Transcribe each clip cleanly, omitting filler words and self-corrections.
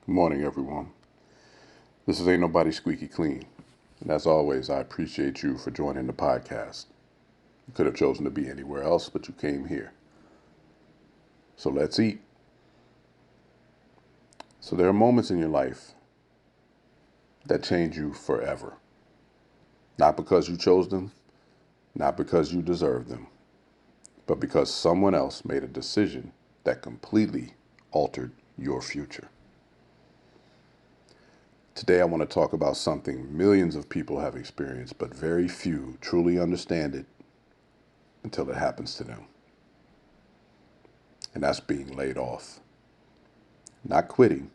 Good morning, everyone. This is Ain't Nobody Squeaky Clean. And as always, I appreciate you for joining the podcast. You could have chosen to be anywhere else, but you came here. So let's eat. So there are moments in your life that change you forever. Not because you chose them, not because you deserve them, but because someone else made a decision that completely altered your future. Today, I want to talk about something millions of people have experienced, but very few truly understand it until it happens to them. And that's being laid off. Not quitting,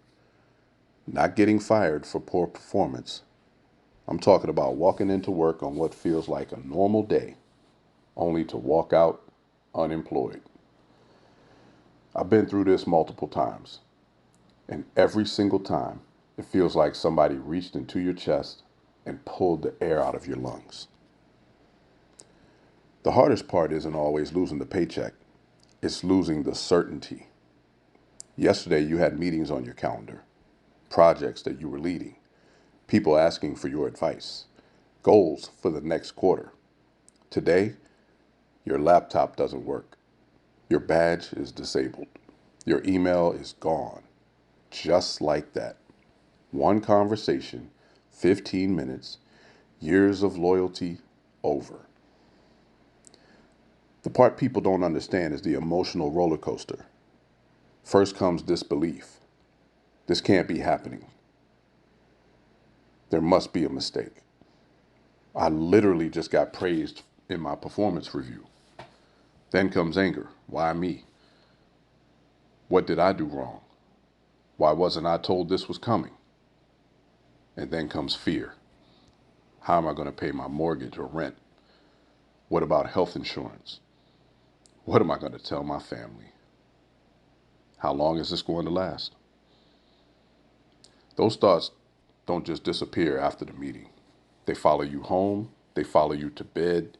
not getting fired for poor performance. I'm talking about walking into work on what feels like a normal day, only to walk out unemployed. I've been through this multiple times, and every single time, it feels like somebody reached into your chest and pulled the air out of your lungs. The hardest part isn't always losing the paycheck, it's losing the certainty. Yesterday, you had meetings on your calendar, projects that you were leading, people asking for your advice, goals for the next quarter. Today, your laptop doesn't work. Your badge is disabled. Your email is gone. Just like that. One conversation, 15 minutes, years of loyalty over. The part people don't understand is the emotional roller coaster. First comes disbelief. This can't be happening. There must be a mistake. I literally just got praised in my performance review. Then comes anger. Why me? What did I do wrong? Why wasn't I told this was coming? And then comes fear. How am I going to pay my mortgage or rent? What about health insurance? What am I going to tell my family? How long is this going to last? Those thoughts don't just disappear after the meeting. They follow you home. They follow you to bed.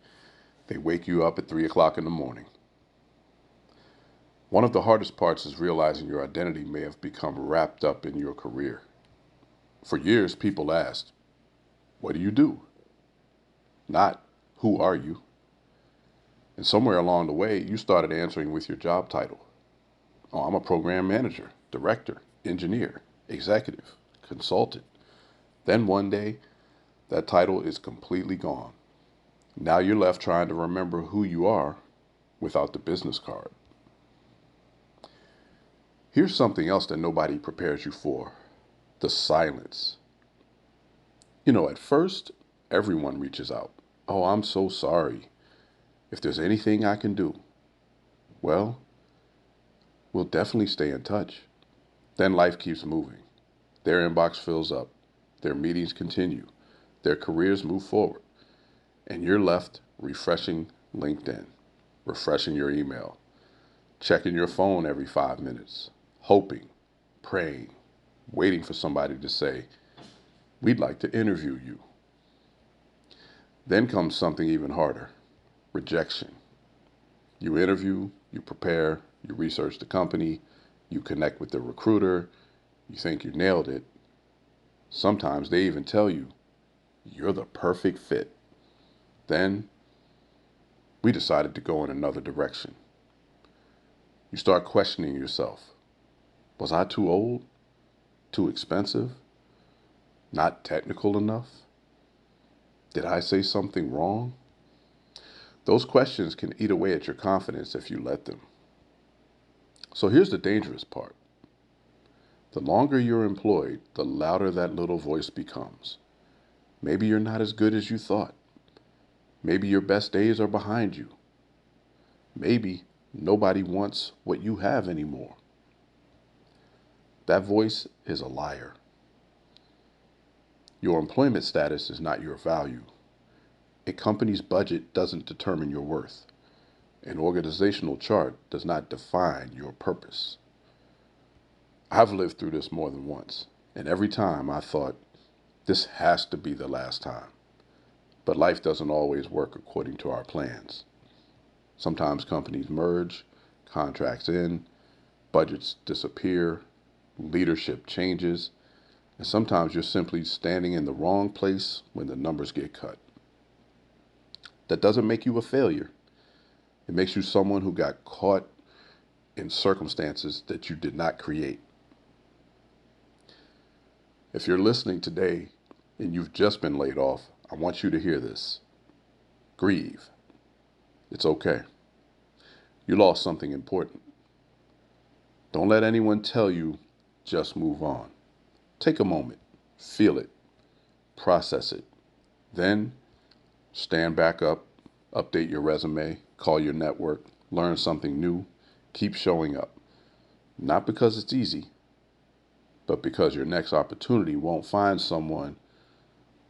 They wake you up at 3 o'clock in the morning. One of the hardest parts is realizing your identity may have become wrapped up in your career. For years, people asked, what do you do? Not, who are you? And somewhere along the way, you started answering with your job title. Oh, I'm a program manager, director, engineer, executive, consultant. Then one day, that title is completely gone. Now you're left trying to remember who you are without the business card. Here's something else that nobody prepares you for: the silence. At first, everyone reaches out. Oh, I'm so sorry. If there's anything I can do, well, we'll definitely stay in touch. Then life keeps moving. Their inbox fills up. Their meetings continue. Their careers move forward. And you're left refreshing LinkedIn, refreshing your email, checking your phone every 5 minutes, hoping, praying, waiting for somebody to say, we'd like to interview you. Then comes something even harder: rejection. You interview, you prepare, you research the company, you connect with the recruiter, you think you nailed it. Sometimes they even tell you, you're the perfect fit. Then we decided to go in another direction. You start questioning yourself. Was I too old? Too expensive? Not technical enough? Did I say something wrong? Those questions can eat away at your confidence if you let them. So here's the dangerous part. The longer you're employed, the louder that little voice becomes. Maybe you're not as good as you thought. Maybe your best days are behind you. Maybe nobody wants what you have anymore. That voice is a liar. Your employment status is not your value. A company's budget doesn't determine your worth. An organizational chart does not define your purpose. I've lived through this more than once, and every time I thought, this has to be the last time. But life doesn't always work according to our plans. Sometimes companies merge, contracts end, budgets disappear, leadership changes, and sometimes you're simply standing in the wrong place when the numbers get cut. That doesn't make you a failure. It makes you someone who got caught in circumstances that you did not create. If you're listening today and you've just been laid off, I want you to hear this. Grieve. It's okay. You lost something important. Don't let anyone tell you, just move on. Take a moment, feel it, process it. Then stand back up, update your resume, call your network, learn something new, keep showing up. Not because it's easy, but because your next opportunity won't find someone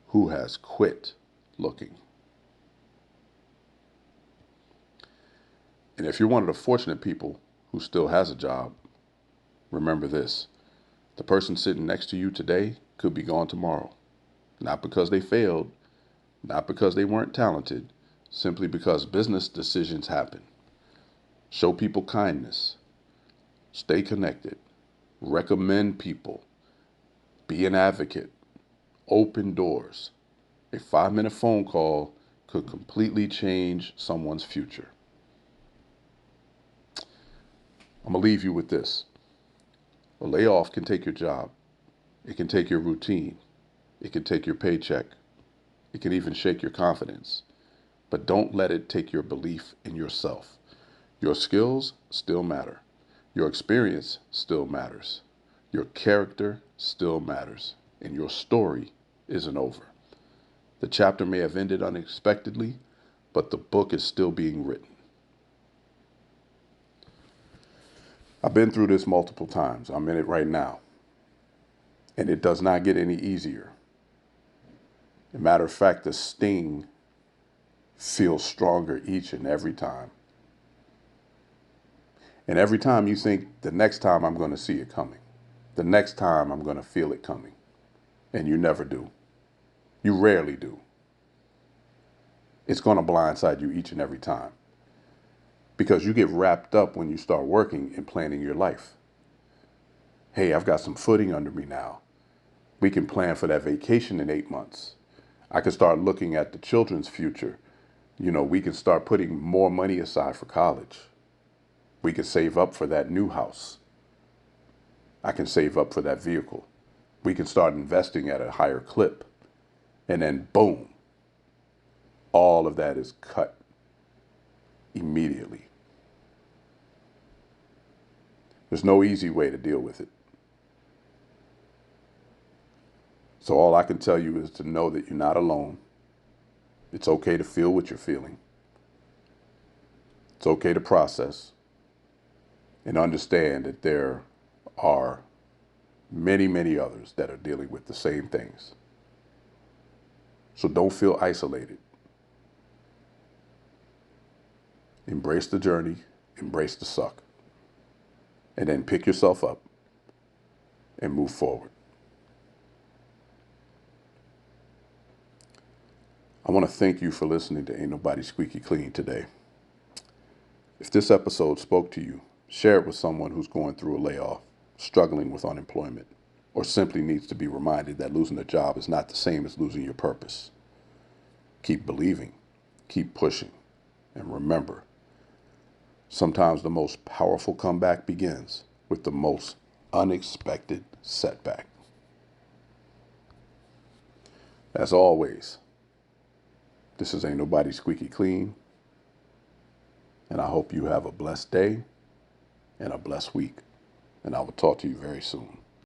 who has quit looking. And if you're one of the fortunate people who still has a job, remember this. The person sitting next to you today could be gone tomorrow. Not because they failed, not because they weren't talented, simply because business decisions happen. Show people kindness. Stay connected. Recommend people. Be an advocate. Open doors. A 5-minute phone call could completely change someone's future. I'm going to leave you with this. A layoff can take your job. It can take your routine. It can take your paycheck. It can even shake your confidence. But don't let it take your belief in yourself. Your skills still matter. Your experience still matters. Your character still matters. And your story isn't over. The chapter may have ended unexpectedly, but the book is still being written. I've been through this multiple times. I'm in it right now. And it does not get any easier. As a matter of fact, the sting feels stronger each and every time. And every time you think, the next time I'm going to see it coming. The next time I'm going to feel it coming. And you never do. You rarely do. It's going to blindside you each and every time. Because you get wrapped up when you start working and planning your life. Hey, I've got some footing under me now. We can plan for that vacation in 8 months. I can start looking at the children's future. We can start putting more money aside for college. We can save up for that new house. I can save up for that vehicle. We can start investing at a higher clip. And then boom, all of that is cut immediately. There's no easy way to deal with it. So all I can tell you is to know that you're not alone. It's okay to feel what you're feeling. It's okay to process and understand that there are many, many others that are dealing with the same things. So don't feel isolated. Embrace the journey, embrace the suck, and then pick yourself up and move forward. I want to thank you for listening to Ain't Nobody Squeaky Clean today. If this episode spoke to you, share it with someone who's going through a layoff, struggling with unemployment, or simply needs to be reminded that losing a job is not the same as losing your purpose. Keep believing, keep pushing, and remember, sometimes the most powerful comeback begins with the most unexpected setback. As always, this is Ain't Nobody Squeaky Clean, and I hope you have a blessed day and a blessed week, and I will talk to you very soon.